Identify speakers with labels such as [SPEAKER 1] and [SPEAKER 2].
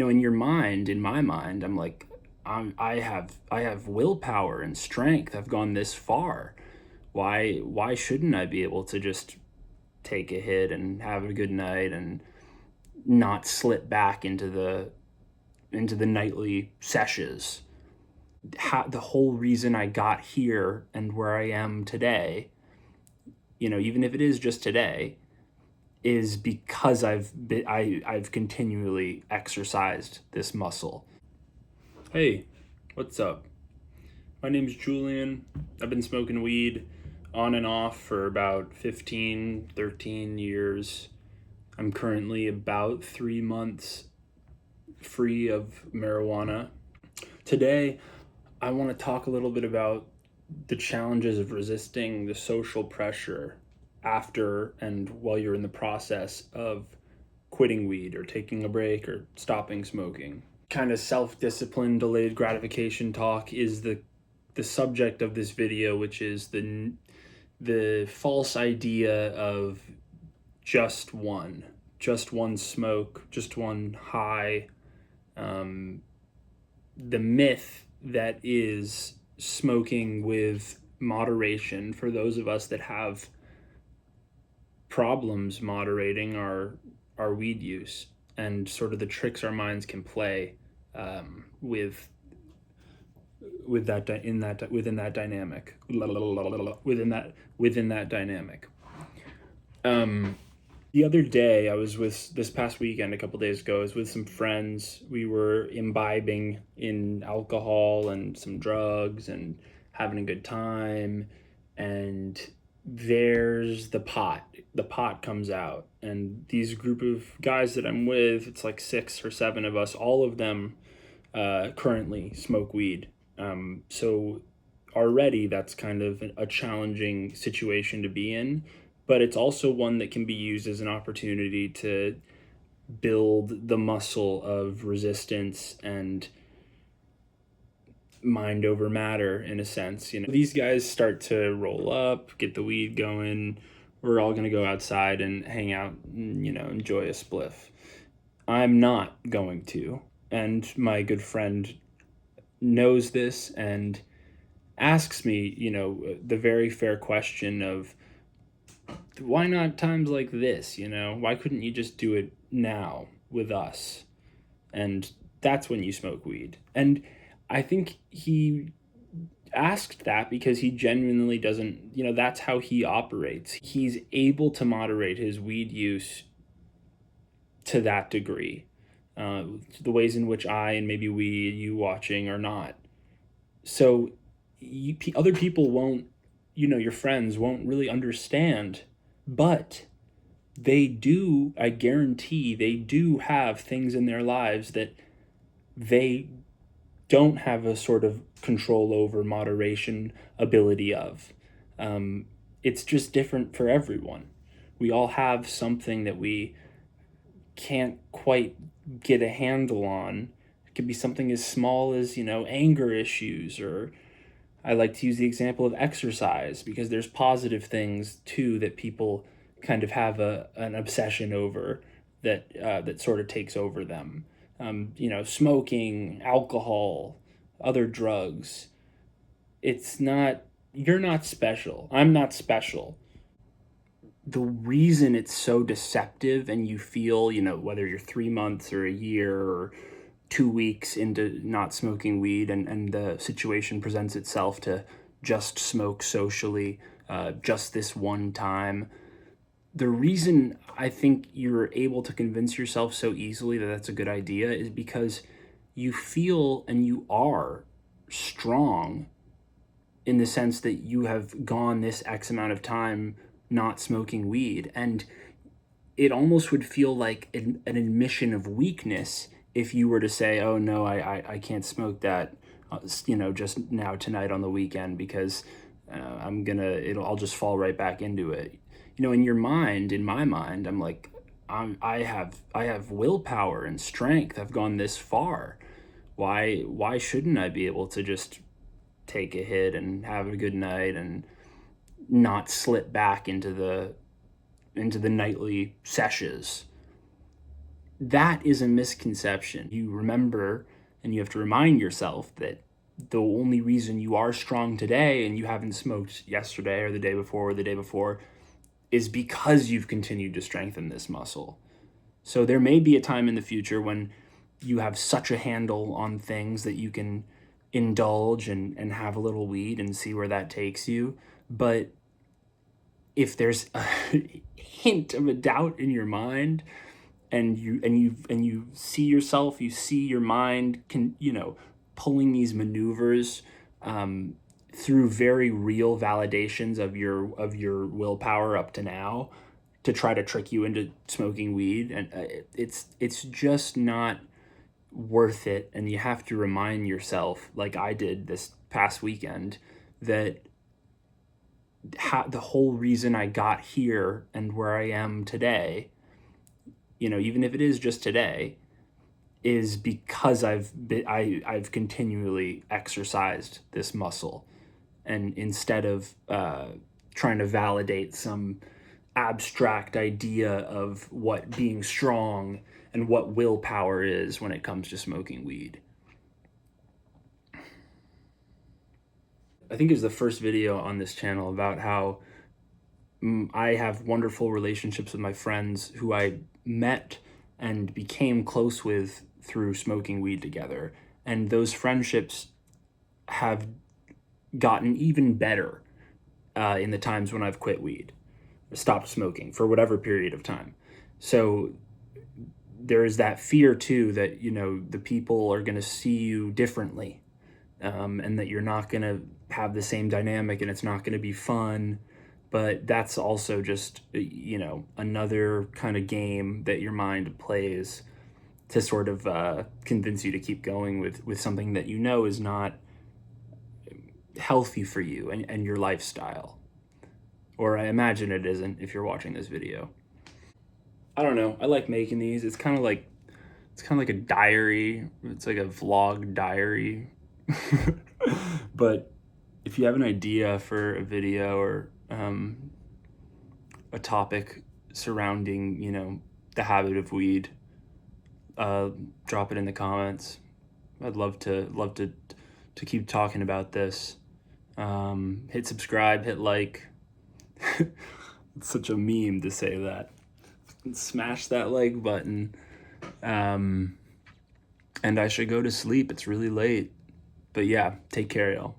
[SPEAKER 1] In your mind, in my mind, I'm like, I have willpower and strength. I've gone this far. Why shouldn't I be able to just take a hit and have a good night and not slip back into the nightly sessions? The whole reason I got here and where I am today, even if it is just today, is because I've continually exercised this muscle. Hey, what's up? My name's Julian. I've been smoking weed on and off for about 15, 13 years. I'm currently about 3 months free of marijuana. Today, I want to talk a little bit about the challenges of resisting the social pressure after and while you're in the process of quitting weed or taking a break or stopping smoking. Kind of self-discipline, delayed gratification talk is the subject of this video, which is the false idea of just one smoke, just one high, the myth that is smoking with moderation for those of us that have problems moderating our weed use, and sort of the tricks our minds can play with that within that dynamic. The other day, this past weekend, a couple days ago, I was with some friends. We were imbibing in alcohol and some drugs and having a good time. And there's the pot. The pot comes out. And these group of guys that I'm with, it's like 6 or 7 of us, all of them currently smoke weed. So already that's kind of a challenging situation to be in. But it's also one that can be used as an opportunity to build the muscle of resistance and mind over matter, in a sense. These guys start to roll up, get the weed going. We're all going to go outside and hang out, enjoy a spliff. I'm not going to. And my good friend knows this and asks me, the very fair question of, why not times like this? Why couldn't you just do it now with us? And that's when you smoke weed. And I think he asked that because he genuinely doesn't, that's how he operates. He's able to moderate his weed use to that degree. The ways in which I and maybe you watching are not. So other people won't, your friends won't really understand. But they do, I guarantee, they do have things in their lives that they don't have a sort of control over, moderation ability of. It's just different for everyone. We all have something that we can't quite get a handle on. It could be something as small as, anger issues, or I like to use the example of exercise because there's positive things too that people kind of have an obsession over that sort of takes over them. Smoking, alcohol, other drugs. You're not special. I'm not special. The reason it's so deceptive and you feel, whether you're 3 months or a year or 2 weeks into not smoking weed and the situation presents itself to just smoke socially, just this one time. The reason I think you're able to convince yourself so easily that that's a good idea is because you feel and you are strong in the sense that you have gone this X amount of time not smoking weed. And it almost would feel like an admission of weakness if you were to say, oh no, I can't smoke that, just now tonight on the weekend because I'll just fall right back into it. In your mind, in my mind, I'm like, I have willpower and strength. I've gone this far. Why shouldn't I be able to just take a hit and have a good night and not slip back into the nightly sessions? that is a misconception. You remember and you have to remind yourself that the only reason you are strong today and you haven't smoked yesterday or the day before or the day before is because you've continued to strengthen this muscle. So there may be a time in the future when you have such a handle on things that you can indulge and have a little weed and see where that takes you. But if there's a hint of a doubt in your mind, and you see yourself, you see your mind pulling these maneuvers through very real validations of your willpower up to now to try to trick you into smoking weed, and it's just not worth it. And you have to remind yourself, like I did this past weekend, that the whole reason I got here and where I am today, even if it is just today, is because I've continually exercised this muscle, and instead of trying to validate some abstract idea of what being strong and what willpower is when it comes to smoking weed. I think it was the first video on this channel about how I have wonderful relationships with my friends who I met and became close with through smoking weed together. And those friendships have gotten even better in the times when I've quit weed, stopped smoking for whatever period of time. So there is that fear too that, the people are going to see you differently, and that you're not going to have the same dynamic and it's not going to be fun. But that's also just, another kind of game that your mind plays to sort of convince you to keep going with something that is not healthy for you and your lifestyle. Or I imagine it isn't if you're watching this video. I don't know. I like making these. It's kind of like a diary. It's like a vlog diary. But if you have an idea for a video or a topic surrounding, the habit of weed, drop it in the comments. I'd love to keep talking about this. Hit subscribe, hit like. It's such a meme to say that. Smash that like button. And I should go to sleep. It's really late. But yeah, take care, y'all.